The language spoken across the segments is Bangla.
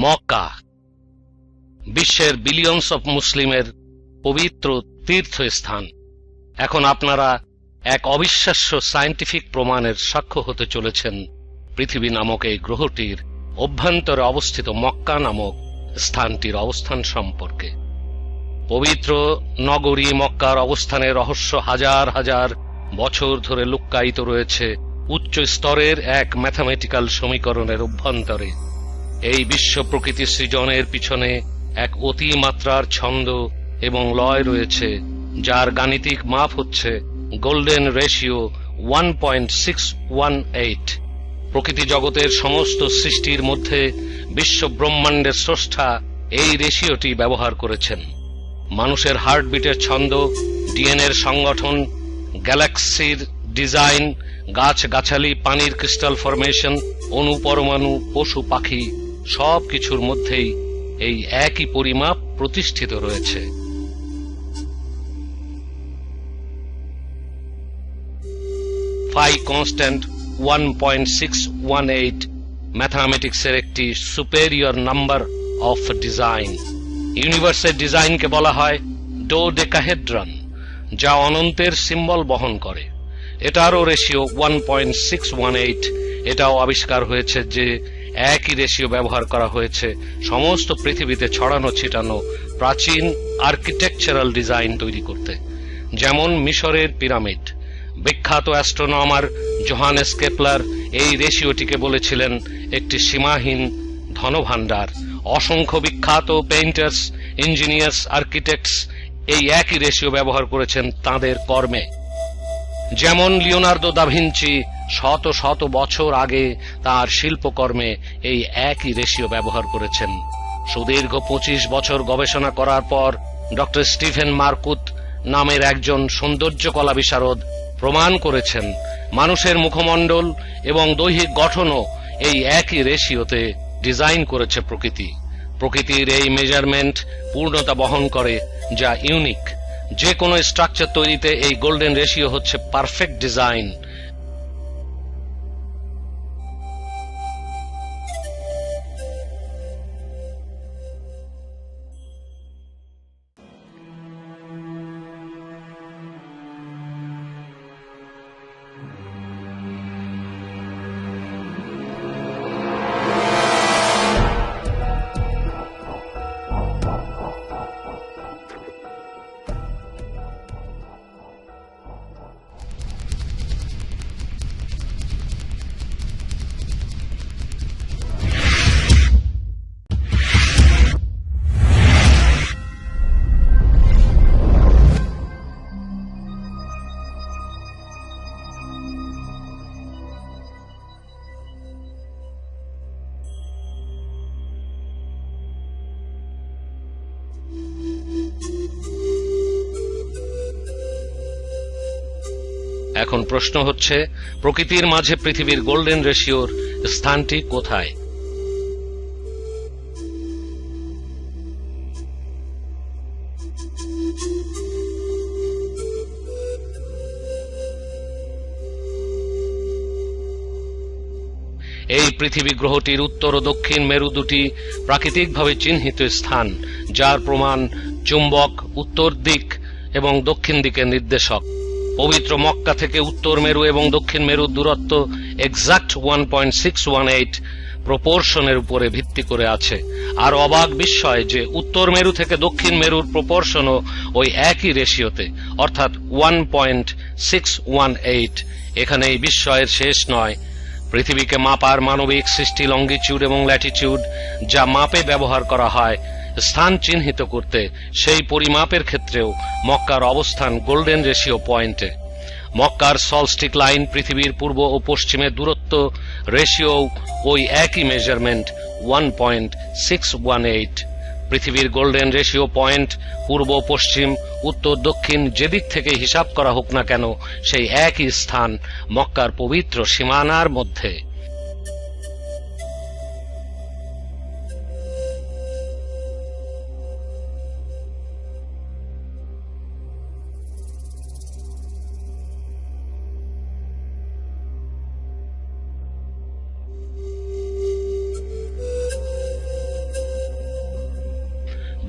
মক্কা বিশ্বের বিলিয়ন্স অফ মুসলিমের পবিত্র তীর্থস্থান। এখন আপনারা এক অবিশ্বাস্য সায়েন্টিফিক প্রমাণের সাক্ষ্য হতে চলেছেন পৃথিবী নামক এই গ্রহটির অভ্যন্তরে অবস্থিত মক্কা নামক স্থানটির অবস্থান সম্পর্কে। পবিত্র নগরী মক্কার অবস্থানের রহস্য হাজার হাজার বছর ধরে লুক্কায়িত রয়েছে উচ্চ স্তরের এক ম্যাথামেটিক্যাল সমীকরণের অভ্যন্তরে। এই বিশ্ব প্রকৃতি সৃজনের পিছনে এক অতিমাত্রার ছন্দ এবং লয় রয়েছে, যার গাণিতিক মাপ হচ্ছে গোল্ডেন রেশিও 1.618। প্রকৃতি জগতের সমস্ত সৃষ্টির মধ্যে বিশ্ব ব্রহ্মাণ্ডের স্রষ্টা এই রেশিওটি ব্যবহার করেছেন। মানুষের হার্টবিটের ছন্দ, ডিএনএর সংগঠন, গ্যালাক্সির ডিজাইন, গাছগাছালি, পানির ক্রিস্টাল ফরমেশন, অণু পরমাণু, পশু পাখি সব কিছুর মধ্যেই এই একই পরিমাপ প্রতিষ্ঠিত রয়েছে। ফাই কনস্ট্যান্ট 1.618 ম্যাথামেটিক্সের একটি সুপেরিয়র নাম্বার অফ ডিজাইন। ইউনিভার্সের ডিজাইনকে বলা হয় ডোডেকাহেড্রন, যা অনন্তের সিম্বল বহন করে। এটারও রেশিও 1.618। এটাও আবিষ্কার হয়েছে যে একই রেশিও ব্যবহার করা হয়েছে সমস্ত পৃথিবীতে ছড়ানো ছিটানো প্রাচীন আর্কিটেকচারাল ডিজাইন তৈরি করতে, যেমন মিশরের পিরামিড। বিখ্যাত অ্যাস্ট্রোনমার জোহানেস কেপলার এই রেশিওটিকে বলেছিলেন একটি সীমাহীন ধনভাণ্ডার। অসংখ্য বিখ্যাত পেইন্টার্স, ইঞ্জিনিয়ার্স, আর্কিটেক্টস এই একই রেশিও ব্যবহার করেছেন তাঁদের কর্মে। যেমন লিওনার্দো দা ভিঞ্চি শত শত বছর আগে তার শিল্পকর্মে এই একই রেশিও ব্যবহার করেছেন। সুদীর্ঘ 25 বছর গবেষণা করার পর ডক্টর স্টিফেন মার্কুত নামের একজন সৌন্দর্যকলা বিশারদ প্রমাণ করেছেন মানুষের মুখমণ্ডল এবং দৈহিক গঠনও এই একই রেশিওতে ডিজাইন করেছে প্রকৃতি। প্রকৃতির এই মেজারমেন্ট পূর্ণতা বহন করে, যা ইউনিক। যে কোনো স্ট্রাকচার তৈরিতে এই গোল্ডেন রেশিও হচ্ছে পারফেক্ট ডিজাইন। এখন প্রশ্ন হচ্ছে, প্রকৃতির মাঝে পৃথিবীর গোল্ডেন রেশিওর স্থানটি কোথায়? এই পৃথিবী গ্রহটির উত্তর ও দক্ষিণ মেরু দুটি প্রাকৃতিকভাবে চিহ্নিত স্থান, যার প্রমাণ চুম্বক উত্তর দিক এবং দক্ষিণ দিকের নির্দেশক। পবিত্র মক্কা থেকে উত্তর মেরু এবং দক্ষিণ মেরুর দূরত্ব এক্সাক্ট 1.618 প্রপোর্শনের উপরে ভিত্তি করে আছে। আর অবাক বিস্ময় যে উত্তর মেরু থেকে দক্ষিণ মেরুর প্রপোর্শনও ওই একই রেশিওতে, অর্থাৎ 1.618। এখানে এই বিস্ময়ের শেষ নয়। পৃথিবীকে মাপার মানবিক সৃষ্টি লঙ্গিটিউড এবং ল্যাটিটিউড, যা মাপে ব্যবহার করা হয় স্থান চিহ্নিত করতে, সেই পরিমাপের ক্ষেত্রেও মক্কার অবস্থান গোল্ডেন রেশিও পয়েন্টে। মক্কার সলস্টিক লাইন পৃথিবীর পূর্ব ও পশ্চিমের দূরত্ব রেশিও ওই একই মেজারমেন্ট 1.618। পৃথিবীর গোল্ডেন রেশিও পয়েন্ট পূর্ব, পশ্চিম, উত্তর, দক্ষিণ যেদিক থেকে হিসাব করা হোক না কেন, সেই একই স্থান মক্কার পবিত্র সীমানার মধ্যে।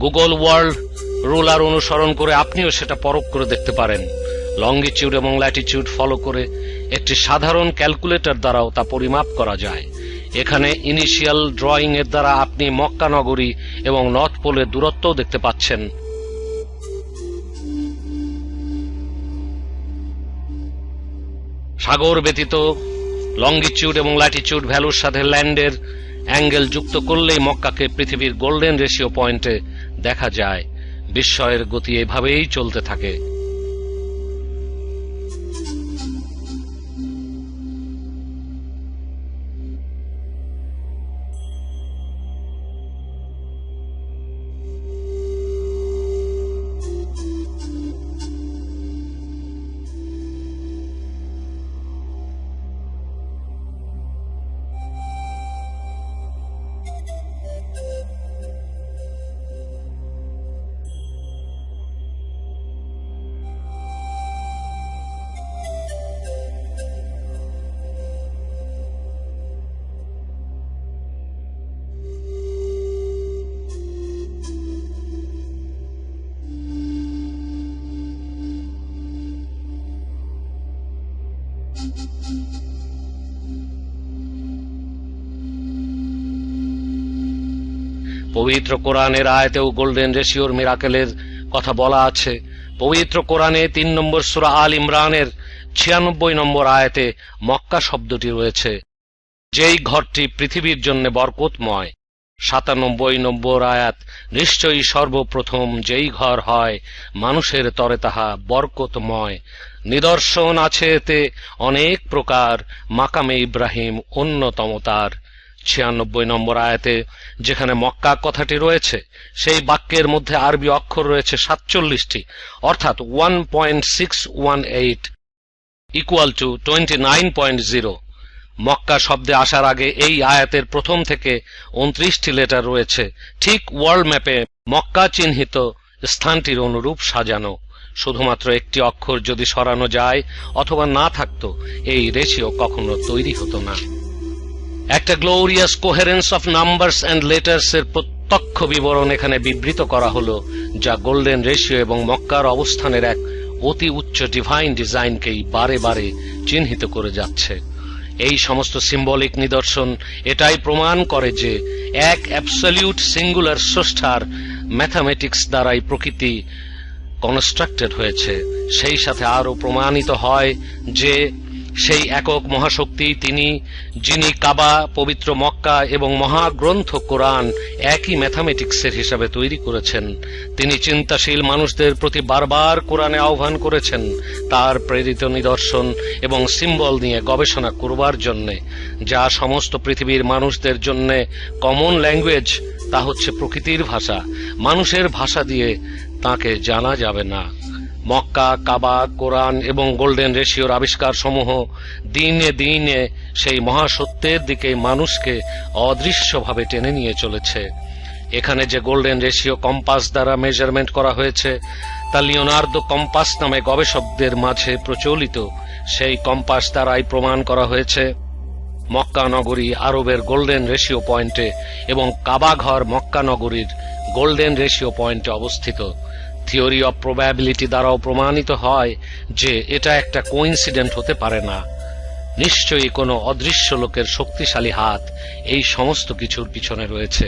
গুগল ওয়ার্ল্ড রুলার অনুসরণ করে আপনিও সেটা পরখ করে দেখতে পারেন। লঙ্গিটিউড এবং ল্যাটিটিউড ফলো করে একটি সাধারণ ক্যালকুলেটর দ্বারাও তা পরিমাপ করা যায়। এখানে ইনিশিয়াল ড্রয়িং এর দ্বারা আপনি মক্কা নগরী এবং নর্থ পোলের দূরত্বও দেখতে পাচ্ছেন। সাগর ব্যতীত লঙ্গিটিউড এবং ল্যাটিটিউড ভ্যালুর সাথে ল্যান্ডের অ্যাঙ্গেল যুক্ত করলেই মক্কাকে পৃথিবীর গোল্ডেন রেশিও পয়েন্টে দেখা যায়। বিস্ময়ের গতি এভাবেই চলতে থাকে। পবিত্র কোরআনের আয়াতেও গোল্ডেন রেশিওর মিরাকেলের কথা বলা আছে। পবিত্র কোরআনে ৩ নম্বর সূরা আল ইমরানের ৯৬ নম্বর আয়াতে মক্কা শব্দটি রয়েছে, যেই ঘরটি পৃথিবীর জন্য বরকতময়। ৯৭ নম্বর আয়াত, নিশ্চয়ই সর্বপ্রথম যেই ঘর হয় মানুষের তরে তাহা বরকতময়। নিদর্শন আছে এতে অনেক প্রকার, মাকামে ইব্রাহিম অন্যতম তার। ৯৬ নম্বর আয়াতে যেখানে মক্কা কথাটি রয়েছে, সেই বাক্যের মধ্যে আরবি অক্ষর রয়েছে ৪৭টি, অর্থাৎ 1.618 ইকুয়াল টু 29.0। মক্কা শব্দে আসার আগে এই আয়াতের প্রথম থেকে 29টি লেটার রয়েছে, ঠিক ওয়ার্ল্ড ম্যাপে মক্কা চিহ্নিত স্থানটির অনুরূপ সাজানো। শুধুমাত্র একটি অক্ষর যদি সরানো যায় অথবা না থাকতো, এই রেশিও কখনো তৈরি হতো না। একটা glorious coherence of numbers and letters এর প্রত্যক্ষ বিবরণ এখানে বিবৃত করা হলো, যা গোল্ডেন রেশিও এবং মক্কার অবস্থানের এক অতি উচ্চ ডিভাইন ডিজাইনকেই বারে বারে চিহ্নিত করে যাচ্ছে। এই সমস্ত সিম্বলিক নিদর্শন এটাই প্রমাণ করে যে এক অ্যাবসলিউট সিঙ্গুলার স্রষ্টার ম্যাথামেটিক্স দ্বারাই প্রকৃতি কনস্ট্রাক্টেড হয়েছে। সেই সাথে আরো প্রমাণিত হয় যে সেই একক মহাশক্তি তিনি, যিনি কাবা, পবিত্র মক্কা এবং মহাগ্রন্থ কোরআন একই ম্যাথামেটিক্সের হিসাবে তৈরি করেছেন। তিনি চিন্তাশীল মানুষদের প্রতি বারবার কোরআনে আহ্বান করেছেন তার প্রেরিত নিদর্শন এবং সিম্বল নিয়ে গবেষণা করবার জন্যে। যা সমস্ত পৃথিবীর মানুষদের জন্যে কমন ল্যাঙ্গুয়েজ, তা হচ্ছে প্রকৃতির ভাষা। মানুষের ভাষা দিয়ে তাকে জানা যাবে না। মক্কা, কাবা, কোরআন এবং গোল্ডেন রেশিওর আবিষ্কার সমূহ দিনে দিনে সেই মহাসত্যের দিকে মানুষকে অদৃশ্যভাবে টেনে নিয়ে চলেছে। এখানে যে গোল্ডেন রেশিও কম্পাস দ্বারা মেজারমেন্ট করা হয়েছে, তা লিওনার্দো কম্পাস নামে গবেষকদের মাঝে প্রচলিত। সেই কম্পাস দ্বারাই প্রমাণ করা হয়েছে মক্কা নগরী আরবের গোল্ডেন রেশিও পয়েন্টে এবং কাবা ঘর মক্কা নগরীর গোল্ডেন রেশিও পয়েন্টে অবস্থিত। থিওরি অফ প্রবাবিলিটি দ্বারাও প্রমাণিত হয় যে এটা একটা কোইন্সিডেন্ট হতে পারে না। নিশ্চয়ই কোনো অদৃশ্য লোকের শক্তিশালী হাত এই সমস্ত কিছুর পিছনে রয়েছে,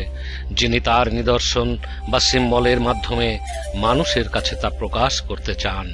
যিনি তার নিদর্শন বা সিম্বলের মাধ্যমে মানুষের কাছে তা প্রকাশ করতে চান।